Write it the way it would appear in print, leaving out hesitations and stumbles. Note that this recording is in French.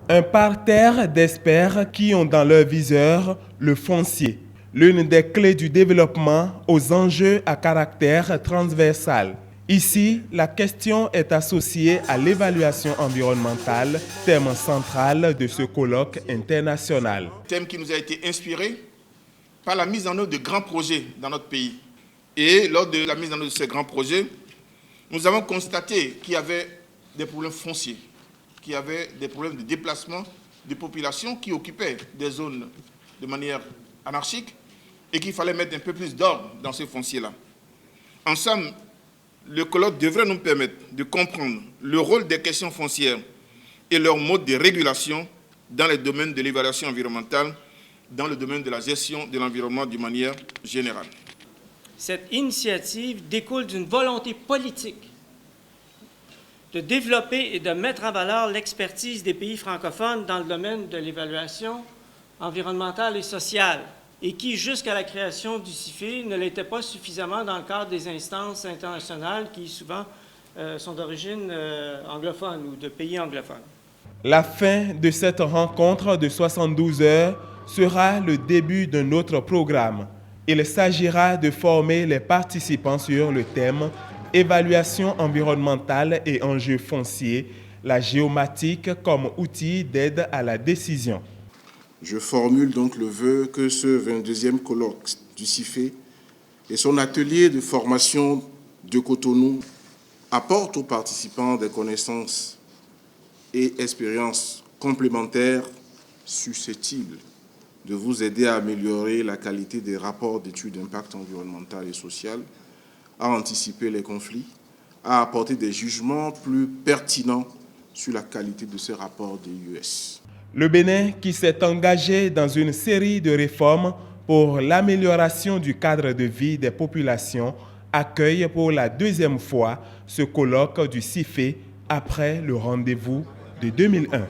Un parterre d'experts qui ont dans leur viseur le foncier, l'une des clés du développement aux enjeux à caractère transversal. Ici, la question est associée à l'évaluation environnementale, thème central de ce colloque international. Thème qui nous a été inspiré par la mise en œuvre de grands projets dans notre pays. Et lors de la mise en œuvre de ces grands projets, nous avons constaté qu'il y avait des problèmes fonciers, qu'il y avait des problèmes de déplacement de populations qui occupaient des zones de manière anarchique et qu'il fallait mettre un peu plus d'ordre dans ces fonciers-là. Ensemble, le colloque devrait nous permettre de comprendre le rôle des questions foncières et leur mode de régulation dans les domaines de l'évaluation environnementale, dans le domaine de la gestion de l'environnement d'une manière générale. Cette initiative découle d'une volonté politique de développer et de mettre en valeur l'expertise des pays francophones dans le domaine de l'évaluation environnementale et sociale, et qui, jusqu'à la création du CIFE, ne l'était pas suffisamment dans le cadre des instances internationales qui, souvent, sont d'origine anglophone ou de pays anglophones. La fin de cette rencontre de 72 heures sera le début d'un autre programme. Il s'agira de former les participants sur le thème « Évaluation environnementale et enjeux fonciers, la géomatique comme outil d'aide à la décision ». Je formule donc le vœu que ce 22e colloque du CIFE et son atelier de formation de Cotonou apportent aux participants des connaissances et expériences complémentaires susceptibles de vous aider à améliorer la qualité des rapports d'études d'impact environnemental et social, à anticiper les conflits, à apporter des jugements plus pertinents sur la qualité de ces rapports des US. Le Bénin, qui s'est engagé dans une série de réformes pour l'amélioration du cadre de vie des populations, accueille pour la deuxième fois ce colloque du CIFE après le rendez-vous de 2001.